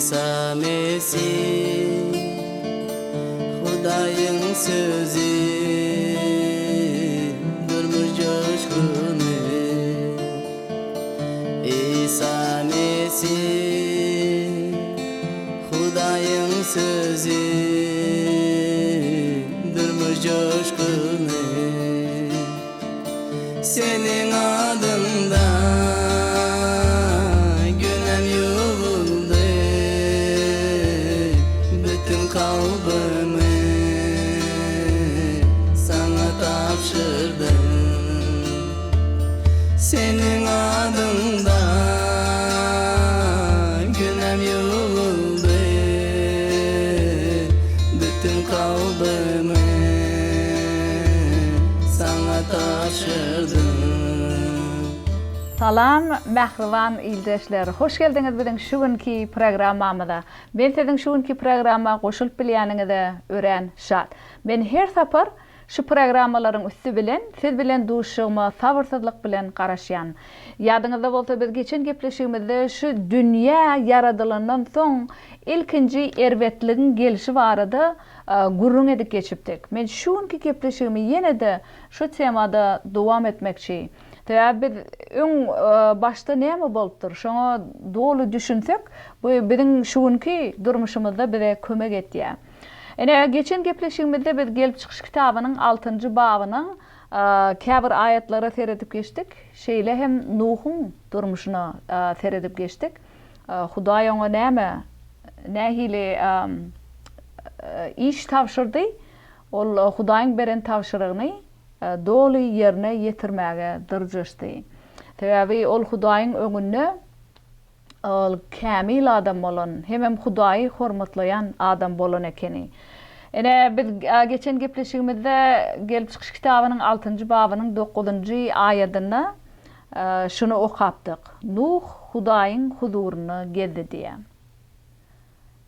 İsa Mesih Hudayın sözü durmuş coşkunu İsa Mesih Hudayın sözü durmuş coşkunu senin adında günem yuvuldu bütün kalbimi sana tapşırdım senin adında günem yuvuldu bütün kalbimi sana tapşırdım. Salam, mehriban ildeşler. Hoş geldiniz bizim şugunki programmamıza. Ben sizin şugunki programma koşulup bilýäningizde ören şat. Ben her sapar şu programmaların üstü bilen, siz bilen duşuğuma sabırsızlık bilen garaşýan. Ýadyňyzda bolsa biz geçen gepleşigimizde şu dünýä yaradylandan soň ilkinji erwetligiň gelişi barada gurrun edip geçipdik. Men şugunki gepleşigimi ýene-de şu temada dowam etmekçi. Biz öň başta näme bolupdyr? Şoňa dolu düşünsek, bu biziň şugunki durmuşymyzda bize kömek etýär. Ene geçen gepleşigimizde biz gelip çykyş kitabynyň 6-njy babynyň käbir aýatlary seredip geçdik. Şeýle hem Nuh'un durmuşyna seredip geçdik. Hudaý oňa nähili iş tapşyrdy. Ol Hudaýyň beren tapşyrygyny dolu yerine yetirmäge dyrjyşdy. Täbi ol Hudaýyň öňünde ol kämil adam bolan, hem Hudaýy hormatlayan adam bolan ekeni. Ene biz geçen gepleşigimizde gelip çykyş kitabynyň 6-njy babynyň 9-njy aýatyna şunu okapdyk. Nuh Hudaýyň huduryna geldi diýe.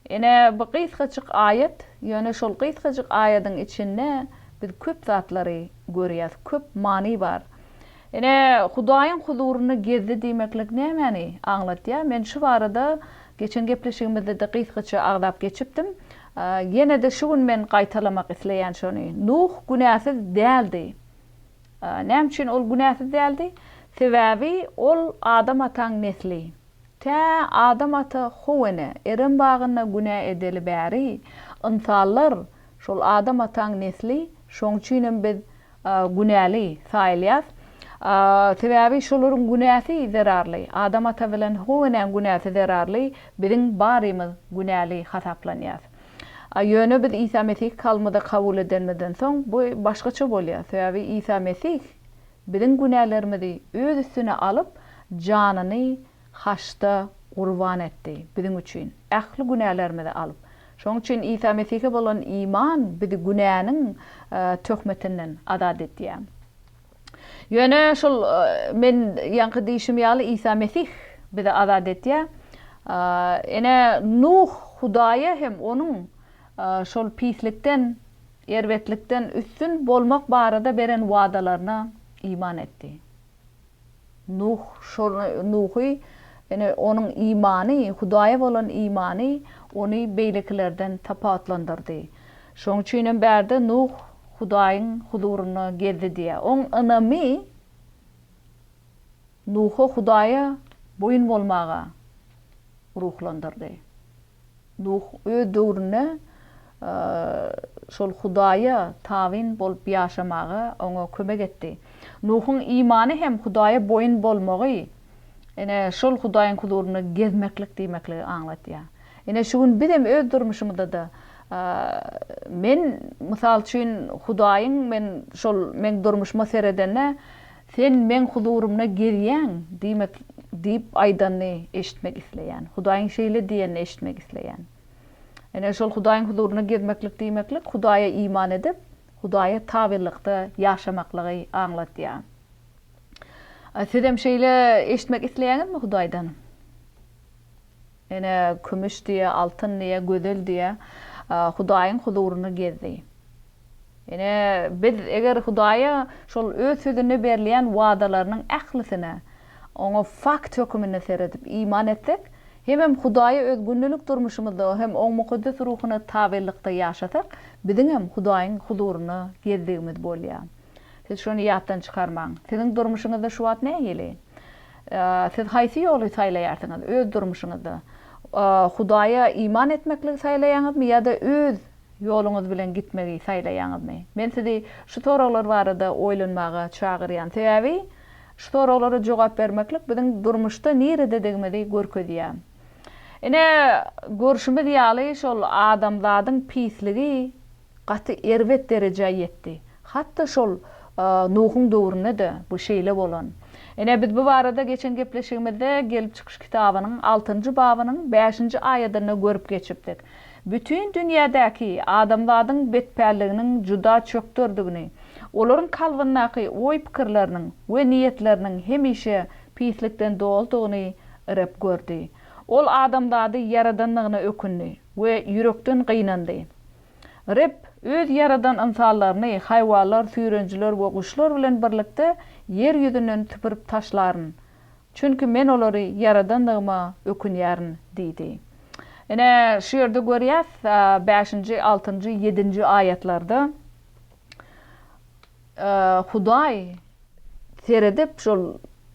Ene bu gysgaçyk aýat, ýöne şol gysgaçyk aýatyň içinde biz köp zatlary görýäs, köp many bar. Ene Hudaýyň huduryna geldi diýmeklik nämäni aňlatýar? Men şu barada geçen gepleşigimizde de gysgaça agdap geçipdim. Ýene-de şugun men gaýtalamak isleýän şonu. Nuh günäsiz däldi. Näme üçin ol günäsiz däldi? Sebäbi ol adam ataň nesli. Adam ata howene erim bagyna günä edeli bäri insanlar şol adam ataň nesli şoň üçin biz günäli saýlýas. Sebäbi şolaryň günäsi zararly. Adam ata bilen howene günäsi zararly, biziň barymyz günäli hasaplanýar. Ýöne biz İsa Mesih kalmada kabul edenmeden soň bu başgaça bolýar. Sebäbi İsa Mesih biziň günälerimizi öz üstüne alyp janyny haşda gurban etdi biziň üçin. Ähli günälerimizi alyp. Şoň üçin İsa Mesih'e bolan iman bizi günäniň töhmetinden azat etýär. Ýöne şol men ýanky diýişim ýaly İsa Mesih bizi azat etýär. Ene Nuh Hudaýa hem onuň şol pislikden, erwetlikden üstün bolmak barada beren wadalarına iman etdi. Nuh Nuhy ene onuň imany, Hudaýa bolan imany ony beýlekilerden tapatlandyrdy. Şoň üçin bärde Nuh Hudaýyň huduryna geldi diýe. Oň anamy Nuhy Hudaýa boyun bolmaga ruhlandyrdy. Nuh öz döwrüne şol Hudaýa tawin bolup ýaşamaga oňa kömek etdi. Nuhyň imany hem Hudaýa boyun bolmagy ene şol Hudaýyň huduryna gezmeklik diýmekli aňlatýar. Ene şugun bizim öz durmuşymyzda da men mysal üçin Hudaýyň men durmuşyma seredenne sen men hudurymna gelýän diýip aýdany eşitmek isleýän. Hudaýyň şeýle diýeni eşitmek isleýän. Ene şol Hudaýyň huduruna gezmeklik diýmeklik Hudaýa iman edip Hudaýa tabilikde ýaşamaklygy aňlatýar. Siz hem şeýle eşitmek isleýäňizmi Hudaýdan? Ene kümüş diye, altın diye, gödel diye Hudaýyň huduruna gezdi. Ene biz eger Hudaýa şol öz sözüne berilýän wadalarynyň ählisine, oňa fakt hökümine seredip iman etsek, Hem Hudaýa öz günnülük durmuşymyzda hem o mukaddes ruhuny tabellikde ýaşasak, biziň hem Hudaýyň huduryny gezdigimiz bolýar. Siz şonu ýatdan çykarmaň. Siziň durmuşyňyzda şu wagt näme geli? Siz haýsy ýoly saýlaýarsyňyz öz durmuşyňyzda? Hudaýa iman etmeklik saýlaýaňyzmy ýa-da öz ýoluňyz bilen gitmegi saýlaýaňyzmy? Men sizi şu soralar barada oýlanmaga çagyrýan sebäbi şu soralara jogap bermeklik biziň durmuşda nerede degmeli görkezýär. Ene görüşümüz ýaly şol adamlaryň pisligi gaty erwet derejä ýetdi. Hatda şol Nuhun döwründe de bu şeýle bolan. Ene biz bu barada geçen gepleşigimizde gelip çykyş kitabynyň 6-njy babynyň 5-nji aýatyny görüp geçipdik. Bütün dünýädäki adamlaryň betpärliginiň juda çöktürdügini, olaryň kalbyndaky oý pikirleriniň we niýetleriniň hemişe pislikden doldugyny rep gördi. Ol adamlary yaradanlygyna ökündi we ýürekden gynandy. Rep öz yaradan insanlaryny haýwanlar, süýrenjiler we guşlar bilen birlikde yer ýüzünden tüpürip taşlaryn. Çünki men olary yaradanlygyma ökünýäryn diýdi. Ene şu ýerde görýäs 5-nji, 6-njy, 7-nji aýatlarda Hudaý seredip şol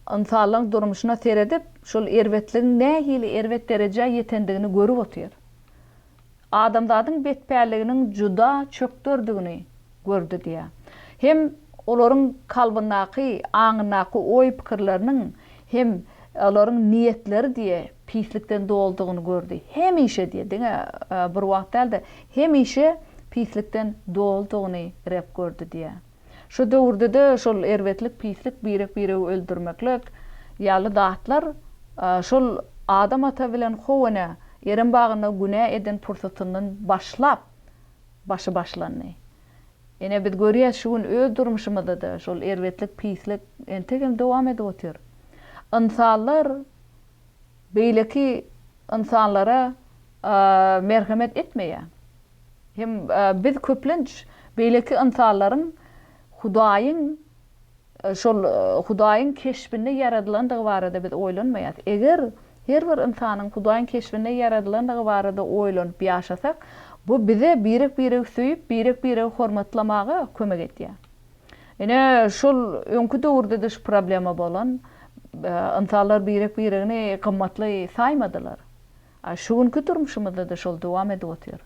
insanlaryň durmuşyna seredip şol erwetligiň nähili erwet derejä ýetendigini görüp otyr. Adamlaryň betpärliginiň juda çöktürdügini gördü diýär. Hem olaryň kalbyndaky, aňyndaky oý pikirleriniň hem olaryň niýetleri diýe pislikden doldugyny gördü. Hemişe diýe bir wagt elde hemişe pislikden doldugyny rep gördü diýär. Şu döwürde de şol erwetlik, pislik, birek öldürmeklik ýaly datlar şol adam ata bilen howana yerin bagyna günä eden pursatyndan başlap başlandy. Ene biz görýäs şuň öz durmuşymyzda da şol erwetlik, pislik entegem dowam edip otyr. İnsanlar beýleki insanlara merhamet etmeýär. Hem biz köplenç beýleki insanlaryň Hudaýyň şol Hudaýyň keşbinde yaradylandygy barada biz oýlanmaýas. Eger her bir insanyň Hudaýyň keşbinde yaradylandygy barada oýlanyp ýaşasak, bu bize birek süýüp, birek hormatlamaga kömek etýär. Ene şol öňkü döwürde de şu problema bolan, insanlar biregini gymmatly saýmadylar. Şuňky durmuşymyzda da şol dowam edip otyr.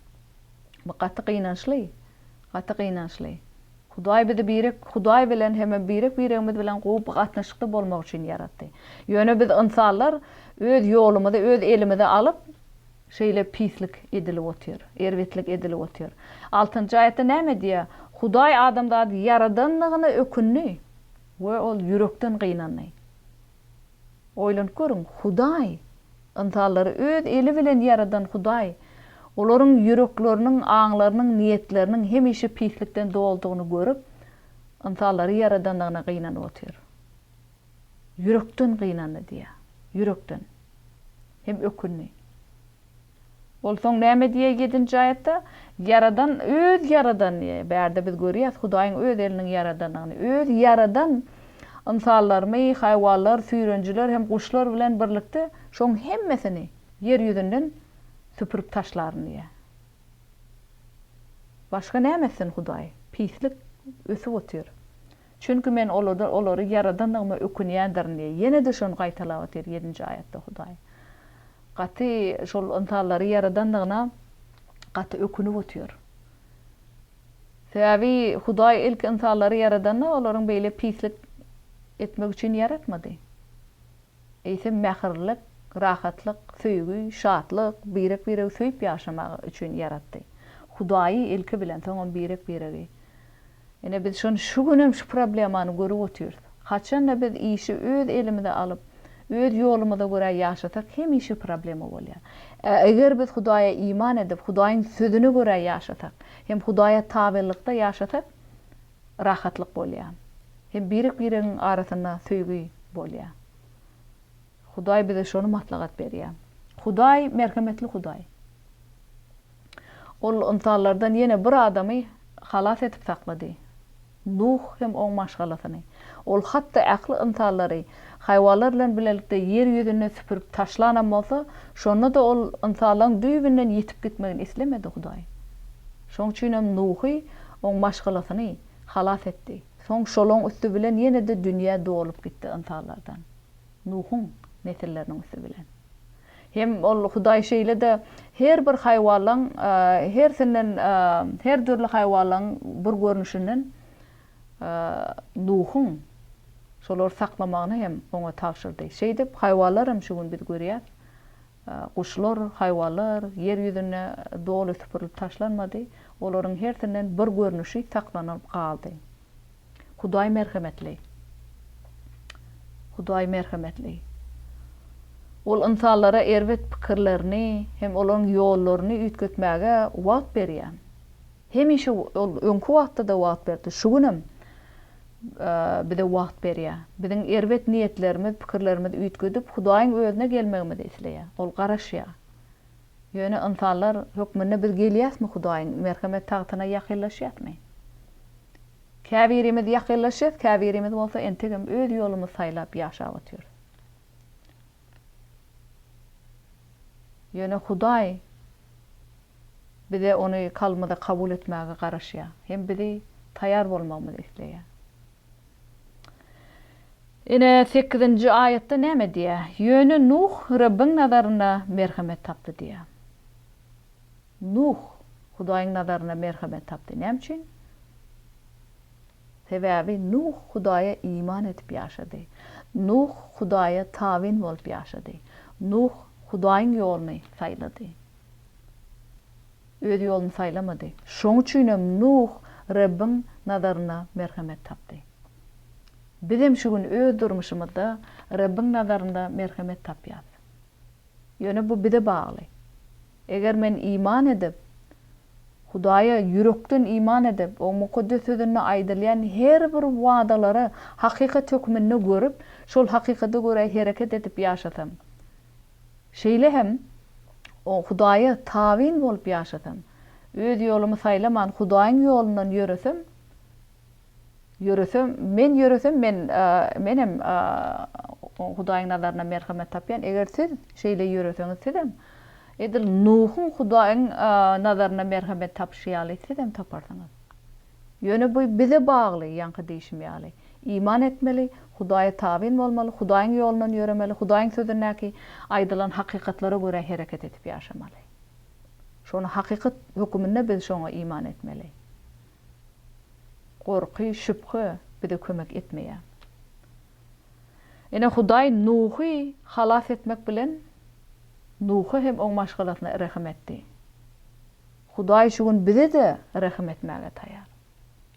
Bu gaty gynançly. Hudaý bizi Hudaý bilen hem biregimiz bilen gowy gatnaşykda bolmak üçin yaratdy. Ýöne biz insanlar öz ýolumyzy, öz elimizi alyp şeýle pislik edilip otyr, erwetlik edilip otyr. 6-njy aýatda näme diýär? Hudaý adamlary yaradanlygyna ökünni we ol ýürekden gynandy. Oýlanyp görüň, Hudaý insanlary öz eli bilen yaradan Hudaý olaryň ýürekleriniň, aňlarynyň, niýetleriniň hemişe pislikden doldugyny görüp, insanlary yaradanlygyna gynanyp otyr. Ýürekden gynandy diýär. Ýürekden. Hem ökünni. Bolsoň näme diýär 7-nji aýatda? Yaradan öz yaradan diýär. Bärde biz görýäs Hudaýyň öz eliniň yaradanlygyny. Öz yaradan insanlarmy, haýwanlar, süýrenjiler hem guşlar bilen birlikde şoň hemmesini yer ýüzünden süpürüp taşlaryn diýär. Başga nämesin Hudaý? Pislik ösüp otyr. Çünki men olary yaradanlygyma ökünýändirin diýär. Ýene de şonu gaýtalap otyr 7-nji aýatda Hudaý. Gaty şol insanlary yaradanlygyna gaty ökünüp otyr. Sebäbi Hudaý ilk insanlary yaradanna olaryň beýle pislik etmek üçin yaratmady. Eýse mähirlik, rahatlyk, söýgü, şatlyk, birek süýüp ýaşamak üçin yaratdy. Hudaý ilki bilen soňam biregi. Ene biz şu günem şu problemany görüp otyrys. Haçan biz işi öz elimizde alyp, öz ýolumyzda görä ýaşasak hemişe problema bolýar. Eger biz Hudaýa iman edip, Hudaýyň sözüne görä ýaşasak, hem Hudaýa tabellikde ýaşasak rahatlyk bolýar. Hem biregiň arasyna söýgü bolýar. Hudaý bize şonu maslahat berýär. Hudaý merhametli Hudaý. Ol insanlardan ýene bir adamy halas etip saklady. Nuh hem oň maşgalasyny. Ol hatda akly ynsanlary haýwanlar bilen birlikde yer ýüzüne süpürip taşlanan bolsa, şonda da ol ynsanlaryň düýbinden ýetip gitmegini islemedi Hudaý. Şoň üçin hem Nuhy oň maşgalasyny halas etdi. Soň şolaň üstü bilen ýene de dünýä dolup gitdi ynsanlardan. Nuhun nesillerinin üstü bilen. Hem ol Hudaý şeýle de her bir haýwanlaň, her senden her türlü haýwanlaň bir görnüşinden Nuhun şolar saklamagyny hem oňa tapşyrdy. Şeýdip haýwanlar hem şugun biz görýär. Kuşlar, haýwanlar yer ýüzüne dolu süpürülip taşlanmady. Olaryň hersinden bir görnüşi saklanyp kaldy. Hudaý merhametli. Hudaý merhametli. Ol ynsanlara erwet pikirlerini hem olaryň ýollaryny üýtgetmäge wagt berýär. Hemişe ol öňkü wagtda da wagt berdi. Şugunam bize wagt berýär. Biziň erwet niýetlerimiz, pikirlerimiz üýtgedip Hudaýyň özüne gelmegimizi isleýär. Ol garaşýar. Ýöne ynsanlar hökmüne biz gelýäsmi Hudaýyň merhamet tagtyna ýakynlaşýarmy? Käbirimiz ýakynlaşýar, käbirimiz bolsa entegem öz ýolumuzy saýlap ýaşap otýar. Ýöne Hudaý bize onu kalmada kabul etmäge garaşýar. Hem bizi taýar bolmamyzy isleýär. Ine 8-nji ayetde näme diýär? Ýöne Nuh Rabbiň nazaryna merhamet tapdy diýär. Nuh Hudaýyň nazaryna merhamet tapdy. Näme üçin? Sebäbi Nuh Hudaýa iman etip ýaşady. Nuh Hudaýa tabin bolup ýaşady. Nuh Hudaýyň ýoluny saýlady. Öz ýoluny saýlamady. Şoň üçin Nuh Rabbiň nazaryna merhamet tapdy. Bizim şugun öz durmuşymyzda Rabbiň nazarynda merhamet tapýar. Ýöne bu bize bagly. Eger men iman edip Hudaýa yürekden iman edip o mukaddes sözüne aýdylýan her bir wadalara hakykat hökmüne görüp şol hakykata göre hereket edip ýaşasam. Şeýle hem o Hudaýa tabin bolup ýaşasam. Öz ýolumy saýlaman Hudaýyň ýolundan ýöresem menem Hudaýyň nazaryna merhamet tapýan. Eger siz şeýle ýöreseňiz sizem edil Nuhun Hudaýyň nazaryna merhamet tapşýaly sizem taparsyňyz. Ýöne bu bize bagly ýanky diýişmýäli. İman etmeli, Hudaýa tabin bolmaly, Hudaýyň ýolundan ýöremeli, Hudaýyň sözündäki aýdylan hakykatlara göre hereket edip ýaşamaly. Şonu hakykat hökmüne biz şoňa iman etmeli. Gorky, şüphe bize kömek etmeýär. Ene Hudaý Nuhy halas etmek bilen Nuhy hem oň maşgalatyna rahmet etdi. Hudaý şugun bize de rahmet etmäge taýar.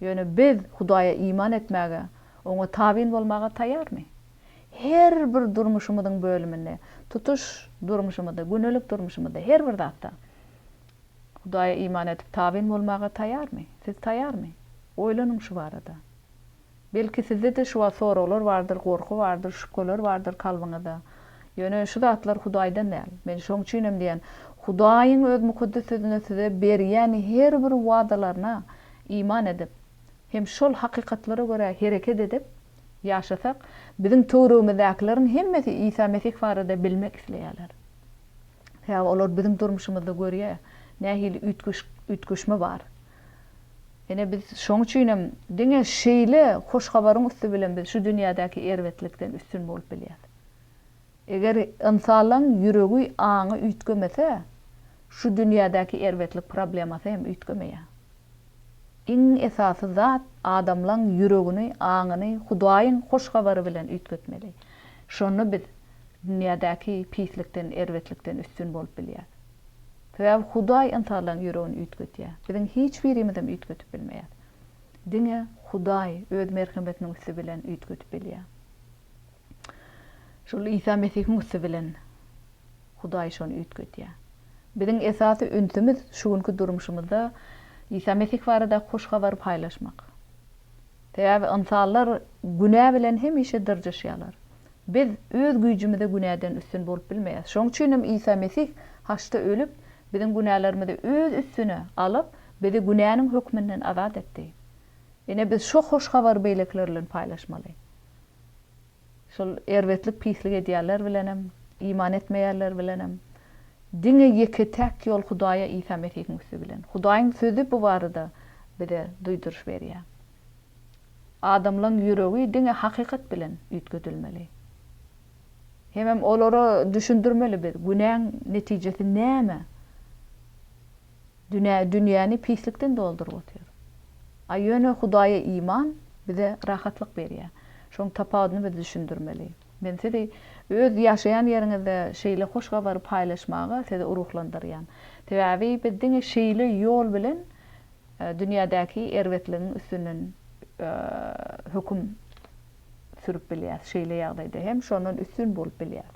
Ýöne biz Hudaýa iman etmäge, oňa tabin bolmaga taýarmy? Her bir durmuşymyzyň bölüminde, tutuş durmuşymyzda, günelik durmuşymyzda, her bir zatda Hudaýa iman etip tabin bolmaga taýarmy? Siz taýarmy? Oýlanyň şu barada. Belki sizde de şu soralar bardyr, gorku bardyr, şüpheler bardyr kalbyňyzda. Ýöne şu zatlar Hudaýdan däl. Men şoň üçinem diýen, Hudaýyň öz mukaddes sözüne size berýän her bir wadalarına iman edip, hem şol hakykatlara göre hereket edip ýaşasak, biziň töweremizdekilerin hemmesi İsa Mesih barada bilmek isleýärler. Ya olar biziň durmuşymyzda görýär, nähili üýtgeşme bar. Ene biz şoň üçinem diňe şeýle hoş habaryň üstü bilen biz şu dünýädäki erwetlikden üstün bolup bilýär. Eger ynsanlaryň ýüregi aňy üýtgemese, şu dünýädäki erwetlik problemasy hem üýtgemeýär. Iň esasy zat adamlaryň ýüregini, aňyny Hudaýyň hoş habary bilen üýtgetmeli. Şonu biz dünýädäki pislikden, erwetlikden üstün bolup bilýär. Sebäbi Hudaý ynsanlaryň ýüregini üýtgetýär. Biziň hiç birimizem üýtgetip bilmeýär. Diňe Hudaý öz merhametiniň üstü bilen üýtgetip bilýär. Şol İsa Mesih'iň üstü bilen Hudaý şonu üýtgetýär. Biziň esasy ünsümüz şugunky durmuşymyzda İsa Mesih barada hoş habar paylaşmak. Sebäbi ynsanlar günä bilen hemişe dyrjaşýarlar. Biz öz güýjümizde günäden üstün bolup bilmeýäs. Şoň üçin İsa Mesih haçta ölüp biziň günälerimizi öz üstüne alıp bizi günäniň hökmünden azat etdi. Ene biz şo hoş habar beýleklerle paýlaşmaly. Şol erwetlik pislik edýärler bilenem, iman etmeýärler bilenem. Diňe ýeke täk ýol Hudaýa Isa Mesih'in üstü bilen. Hudaýyň sözü bu barada bize duýduruş berýär. Adamlaryň ýüregi diňe hakykat bilen üýtgedilmeli. Hemem olara düşündirmeli bir günäň netijesi näme? Dünýäni pislikden doldurup otyr. Aýöne Hudaýa iman bize rahatlyk berýär. Şoň tapadyny biz düşündirmeli. Men seni öz ýaşaýan ýeriňizde şeýle hoş habar paýlaşmagy sizi uruklandyrýan. Täbi biz diňe şeýle ýol bilen dünýädäki erwetligiň üstünden höküm sürüp bilýär. Şeýle ýagdaýda hem şondan üstün bolup bilýär.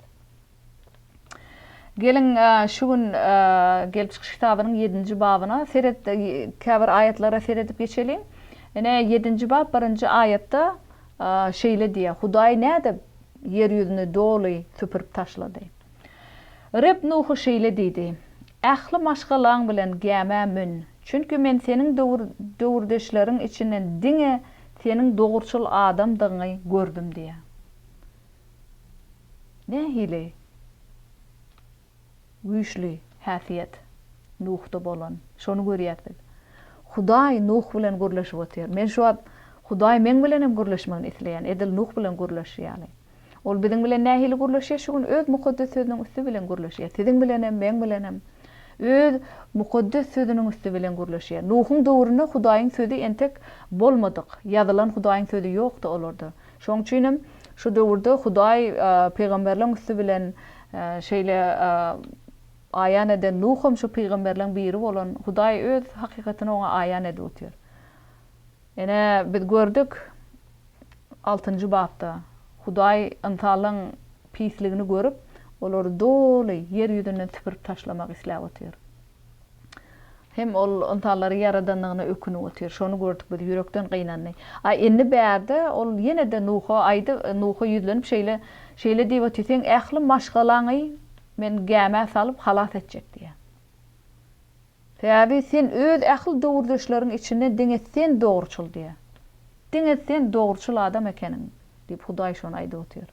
Gelin şu gün gelip çıkış kitabynyň 7-nji babyna seret käbir aýatlara seredip geçelim. Ene 7-nji bab 1-nji aýatda şeýle diýär. Hudaý näde yer ýüzüni doly süpürip taşlady. Reb Nuhu şeýle diýdi. Ähli maşgalaň bilen gäme mün. Çünki men seniň döwürdeşleriň içinden diňe seniň dogurçul adamdygyny gördüm diýär. Nähili? Güýçli häsiýet Nuhda bolan. Şonu görýärdik. Hudaý Nuh bilen gürleşip otyr. Men şu wagt Hudaý men bilenem gürleşmäni isleýän. Edil Nuh bilen gürleşýär. Ol biziň bilen nähili gürleşýär? Şu gün öz mukaddes sözüniň üstü bilen gürleşýär. Siziň bilenem, men bilenem. Öz mukaddes sözüniň üstü bilen gürleşýär. Nuhyň döwründe Hudaýyň sözü entek bolmadyk. Ýazylan Hudaýyň sözü ýokdy olarda. Şoň üçin şu döwürde Hudaý peýgamberleriň üstü bilen şeýle aýan eden Nuhum şu peýgamberleriň biri bolan Hudaý öz hakykatyny oňa aýan edip otyr. Ene biz gördük 6-njy babda Hudaý insalyň pisligini görüp olary doly yer ýüzünden süpürip taşlamak isläp otyr. Hem ol intallary yaradanlygyna ökünip otyr. Şonu gördük biz ýürekden gynandy. Endi bärde ol ýene-de Nuha aýdy, Nuha ýüzlenip şeýle diýip otyrsyň ähli maşgalaňy men gäme salyp halas etjek diýär. Täbi sen öz ähli döwürdeşleriň içinde diňe sen dogurçul diýär. Diňe sen dogurçul adam ekeniň diýip Hudaý şonu aýdyp otyr.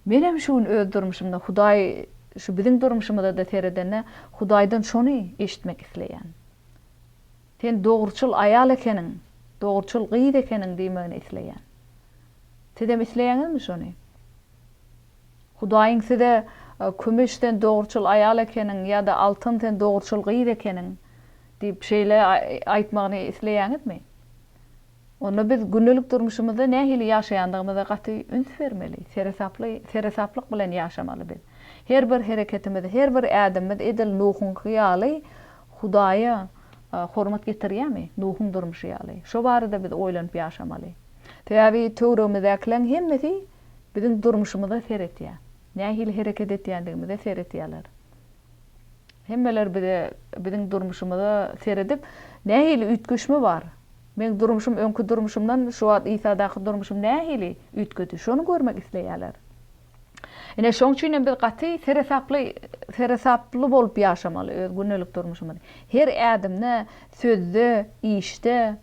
Menem şu öz durmuşymda Hudaý şu biziň durmuşymyzda da teredenne Hudaýdan şonu eşitmek isleýän. Sen dogurçul aýal ekeniň, dogurçul gyýd ekeniň diýmegini isleýän. Sedem isleýäňizmi şonu? Hudaýyň size kömeşden dogurçul aýal ekeniň ýa-da altyndan dogurçul gyýd ekeniň diýip şeýle aýtmagyny isleýäňizmi? Onu biz gündelik durmuşymyzda nähili ýaşaýandygymyza gaty üns bermeli. Seresaplyk bilen ýaşamaly biz. Her bir hereketimiz, her bir ädimimiz edil Nuhyň hyýaly Hudaýa hormat getirýärmi? Nuhyň durmuşy ýaly. Şo barada biz oýlanyp ýaşamaly. Täbi töwremizdekileň hemmesi biziň durmuşymyza seretýär. Nähili hereket etýändigimizi seretýärler. Hemmeler biziň durmuşymyza seredip nähili ütgüşmi bar? Men durmuşum öňkü durmuşumdan şu wagt Isa'daky durmuşum nähili ütgedi? Şonu görmek isleýärler. Ene şoň üçin biz gaty seresaply bolup ýaşamaly öz gündelik durmuşymyzda. Her ädimne sözde, işde,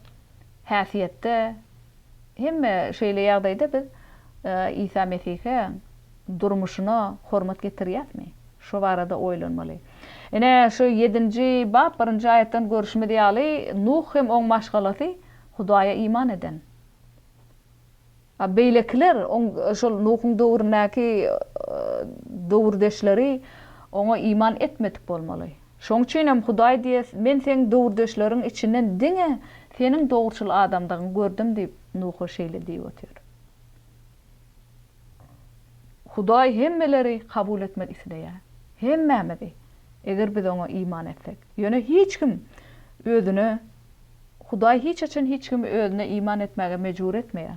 häsiýetde hemme şeýle ýagdaýda biz Isa Mesih'e durmuşuna hormat getirýärmi? Şo barada oýlanmaly. Ene şu 7-nji bab 1-nji aýatdan görüşmedi ýaly Nuh hem oň maşgalasy Hudaýa iman eden. Beýlekler şol Nuhyň döwründäki döwürdeşleri oňa iman etmedik bolmaly. Şoň üçin hem Hudaý diýär, men seň döwürdeşleriň içinden diňe seniň dogurçul adamdygyny gördüm diýip Nuha şeýle diýip otyr. Hudaý hemmeleri kabul etmek isleýär. Hemmemizi. Eger biz oňa iman etsek. Ýöne hiç kim özüne Hudaý hiç kim özüne iman etmäge mejbur etmeýär.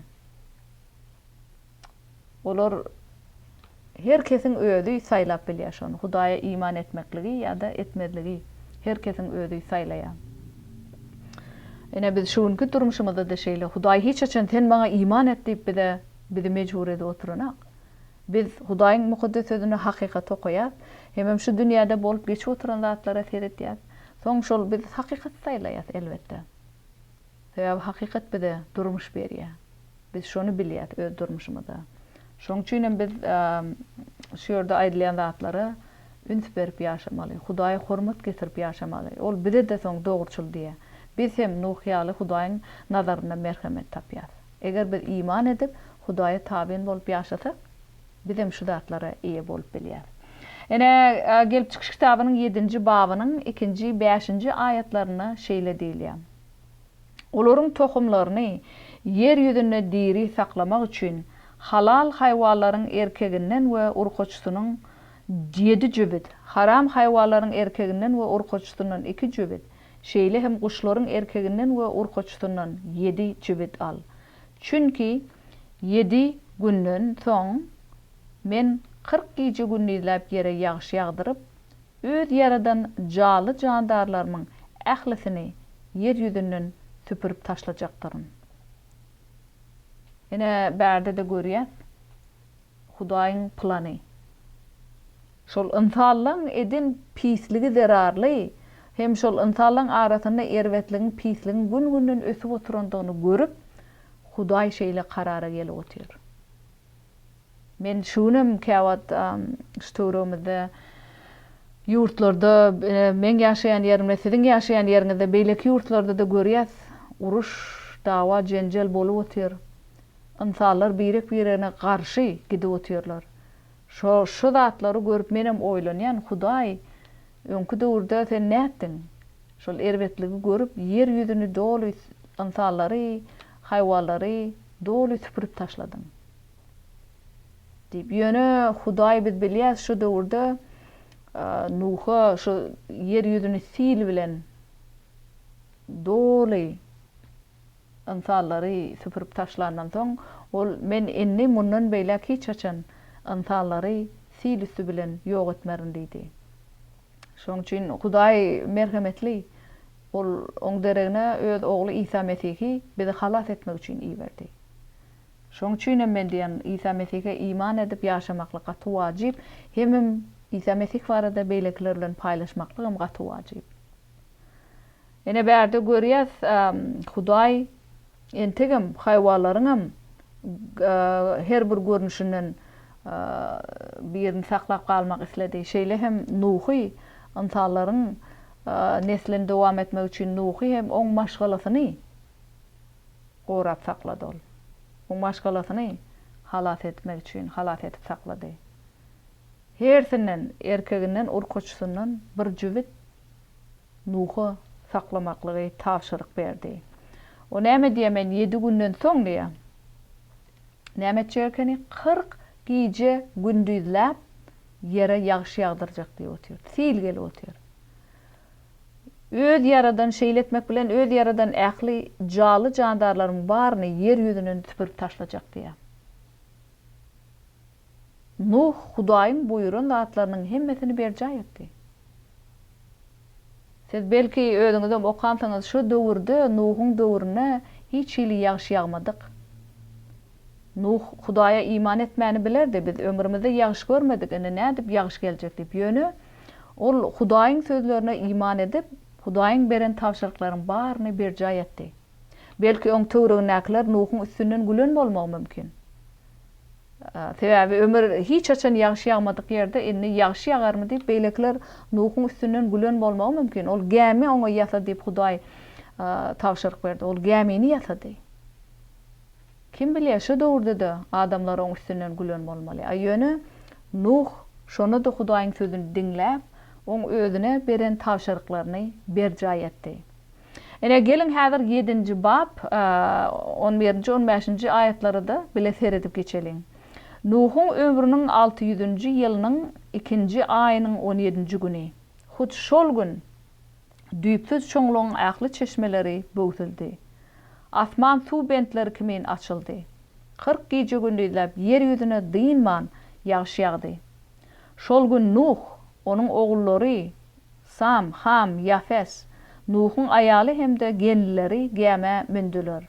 Olar herkesiň özü saýlap bilýär şonu. Hudaýa iman etmekligi ýa-da etmedligi herkesiň özü saýlaýar. Ene biz şuňky durmuşymyzda da şeýle Hudaý hiç sen maňa iman et diýip bizi mejbur edip oturanaq. Biz Hudaýyň mukaddes sözüne hakykat okaýar. Hemem şu dünýäde bolup geçip oturan zatlara seretýär. Soň şol biz hakykat saýlaýar elbetde. Sebäbi hakykat bize durmuş berýär. Biz şonu bilýär öz durmuşymyzda. Şoň üçin biz şu ýerde aýdylýan zatlary üns berip ýaşamaly, Hudaýa hormat getirip ýaşamaly. Ol bize de soň dogurçul diýe. Biz hem Nuh ýaly Hudaýyň nazaryna merhamet tapýar. Eger biz iman edip Hudaýa tabin bolup ýaşasak, biz hem şu zatlara eýe bolup bilýär. Ene gelip çıkış kitabynyň 7-nji babynyň 2-nji 5-nji ayatlaryna şeýle diýilýär. Olaryň tohumlaryny yer ýüzünde diri saklamak üçin halal haýwanlaryň erkeginden we urkoçsunyň 7 jübit, haram haýwanlaryň erkeginden we urkoçsundan 2 jübit, şeýle hem guşlaryň erkeginden we urkoçsundan 7 jübit al. Çünki 7 günden soň men 40 gece günlilap yere yağış yağdırıp, öz yaradan jaly jandarlarymyň ählisini yer ýüzünden süpürüp taşlajaklaryn. Ene bärde de görýär, Hudaýyň plany. Şol insanlaryň edin pisligi zararly, hem şol insanlaryň arasynda erwetligiň pisligiň gün-günden ösüp oturandygyny görüp, Hudaý şeýle karara gelip otyr. Men şunum käwat şturumda ýurtlarda men ýaşaýan ýerimde, siziň ýaşaýan ýeriňizde beýleki ýurtlarda da görýäs, uruş, dawa, jenjel bolup otyr. İnsanlar birine garşy gidip otyrlar. Şu zatlary görüp menem oýlanýan, Hudaý, öňkü döwürde sen näetdiň? Şol erwetligi görüp yer ýüzüni dolu insanlary, haýwanlary dolu süpürüp taşladyň. Diýip ýöne Hudaý biz bilýäs şu döwürde Nuha şu yer ýüzüni sil bilen dolu insanlary süpürüp taşlandan soň ol men enni mundan beýle hiç açan insanlary sil üstü bilen ýok etmerin diýdi. Şoň üçin Hudaý merhametli, ol oň deregine öz ogly İsa Mesihi bizi halas etmek üçin iýerdi. Şoň üçin men diýen İsa Mesihe iman edip ýaşamakly gaty wajyp, hem İsa Mesih barada beýlekler bilen paýlaşmakly gaty wajyp. Ene bärde görýäs, Hudaý entegem haýwanlaryňam her bir görnüşinden birini saklap kalmak isledi. Şeýle hem Nuhy insanlaryň neslini dowam etmek üçin Nuhy hem oň maşgalasyny gorap saklady ol. Oň maşgalasyny halas etmek üçin halas etip saklady. Hersinden erkeginden urkoçsundan bir jübit Nuhy saklamaklygy tapşyryk berdi. O näme diýemen 7 günden soň diýär. Näme çerkeni 40 gece gündüzläp yere yağış yağdıracak diye otyr. Sil gelip otyr. Öz yaradan şeýletmek bilen öz yaradan ähli jaly jandarlaryň baryny yer ýüzünden süpürüp taşlajak diye. Nuh Hudaýyň buyuran zatlarynyň hemmesini berjäýetdi. Siz belki özüňizde okansaňyz şu döwürde Nuhyň döwrüne hiç ýyly yağış ýagmadyk. Nuh Hudaýa iman etmäni bilerdi. Biz ömrümizde yağış görmedik. Ene nädip yağış geljek diýip ýöne ol Hudaýyň sözlerine iman edip Hudaýyň beren tawşyryklaryň baryny berjäýetdi. Belki oň töwregindäkiler Nuhyň üstünden gülen bolmagy mümkin. Sebäbi ömür hiç açan yağış ýagmadyk ýerde indi yağış ýagarmy diýip beýlekler Nuhyň üstünden gülen bolmagy mümkin. Ol gämi oňa ýasa diýip Hudaý tawşyryk berdi. Ol gämini ýasady. Kim bilýär şu döwürde de adamlar oň üstünden gülen bolmaly. Ýöne Nuh şonu da Hudaýyň sözüni diňläp, oň özüne beren tawşyryklaryny berjäýetdi. Ene gelin häzir 7-nji bab 11-nji 15-nji aýatlary da bile seredip geçeliň. Nuhyň ömrüniň 600-nji ýylynyň 2-nji aýynyň 17-nji güni. Hut şol gün düýpsiz çoňlugyň ähli çeşmeleri böwürildi. Asman su bentleri kimin açıldı. 40 gece gündüzläp yer ýüzüne dynman yağış ýagdy. Şol gün Nuh, onuň ogullary Sam, Ham, Yafes, Nuhyň aýaly hemde genlileri gäme mündüler.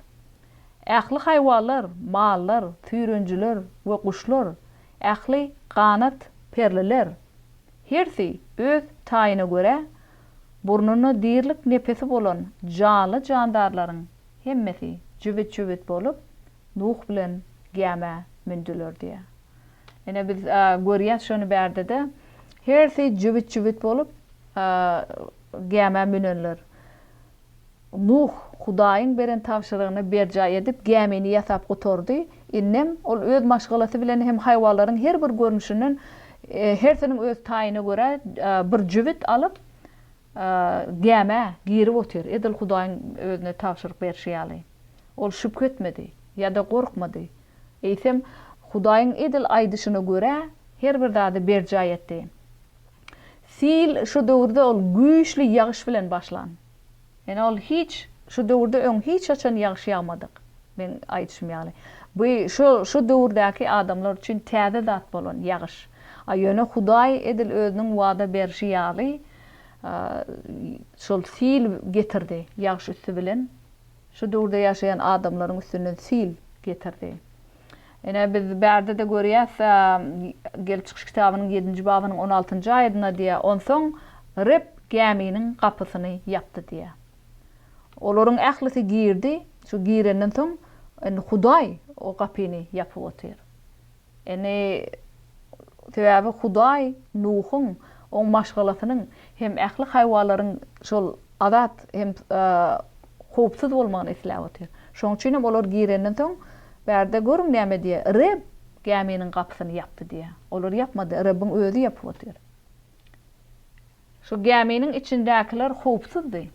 Ähli haýwanlar, mallar, tüýrenjiler we guşlar, ähli ganat perliler. Hersi öz taýyna göre burnuny dirlik nepesi bolan jaly jandarlaryň hemmesi jübit bolup Nuh bilen gäme mündüler diye. Ene biz görýär şonu berde de hersi jübit bolup gäme münenler. Nuh Hudaýyň beren tawşyrygyny berjay edip gämeni ýasap gotordy. Innem ol öz maşgalasy bilen hem haýwanlaryň her bir görnüşinden hersiniň öz taýyna görä bir jübit alyp gäme girip otyr. Edil Hudaýyň özüne tawşyryk berýärli. Ol şüphe etmedi ýa-da gorkmady. Eýsem Hudaýyň edil aýdyşyna görä her bir zady berjay etdi. Sil şu döwürde ol güýçli ýagyş bilen başlan. Yani ol hiç şu döwürde hiç açan ýagyş ýagmadyk. Men aýtşym bu şu döwürdäki adamlar üçin täze zat bolan ýagyş. Ýöne Hudaý edil özüniň wada berişi ýaly şol sil getirdi ýagyş üstü bilen. Şu döwürde ýaşaýan adamlaryň üstünden sil getirdi. Ene biz berde de görýäs gelip çykyş kitabynyň 7-nji babynyň 16-njy aýadyna diýe onsoň Reb gäminiň gapysyny ýapdy diýe. Olaryň ählisi girdi, şu girenden soň Hudaý o gapyny ýapyp otyr. Ene sebäbi Hudaý Nuhyň o maşgalasynyň hem ähli haýwanlaryň şol adat hem howpsuz bolmagyny isläp otyr. Şoň üçin olar girenden soň berde görüm näme diýe Reb gäminiň gapysyny ýapdy diýe. Olar ýapmady, Rebiň özü ýapyp otyr. Şu gäminiň içindäkiler howpsuzdy.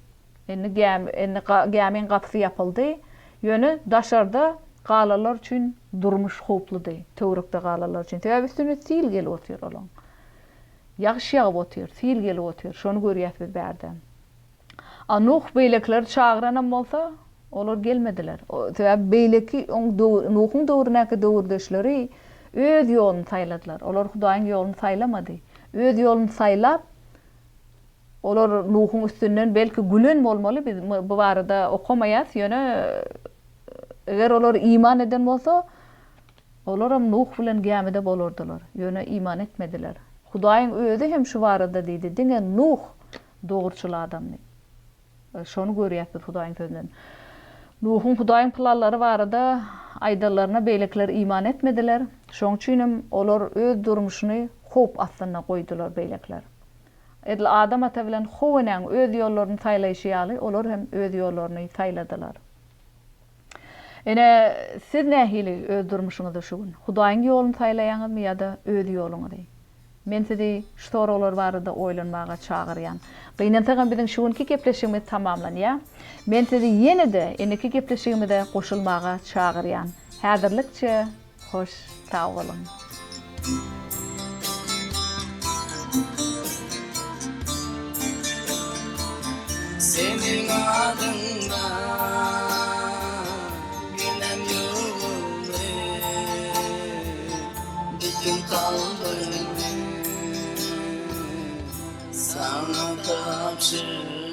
Gäminiň gapysy ýapyldy. Ýöne daşarda galalar üçin durmuş howpludy. Töwrekde galalar üçin. Täze üstüne sil gelip otyr olaň. Ýagyş ýagyp otyr, sil gelip otyr. Şonu görýäs biz berde. Nuh beýlekler çagyranam bolsa olar gelmediler. Täze beýleki Nuhyň döwründäki döwürdeşleri öz ýoluny saýladylar. Olar Hudaýyň ýoluny saýlamady. Öz ýoluny saýlap olar Nuhyň üstünden belki gülen bolmaly. Biz bu barada okamaýas. Ýöne eger olar iman eden bolsa olaram Nuh bilen gämede bolardylar. Ýöne iman etmediler. Hudaýyň özü hem şu barada diýdi. Diňe Nuh dogurçul adamdy. Şonu görýäs Hudaýyň sözünden. Nuhyň Hudaýyň planlary barada aýdallaryna beýlekler iman etmediler. Şoň üçin olar öz durmuşyny howp astyna goýdular beýlekler. Edil adam ata bilen howanyň öz ýollaryny saýlaýşy ýaly, olar hem öz ýollaryny saýladylar. Ene siz nähili öz durmuşyňyzda şu gün? Hudaýyň ýoluny saýlaýaňyzmy ýa-da öz ýoluňyzy? Men sizi şu soralar barada oýlanmaga çagyrýan. Gynantagan biziň şu günki gepleşigimiz tamamlanýar. Men sizi ýene-de eneki gepleşigimizde goşulmaga çagyrýan. Häzirlikçe hoş sag bolun. Senin adında günem yolunu bütün kalbimi sana tapşır.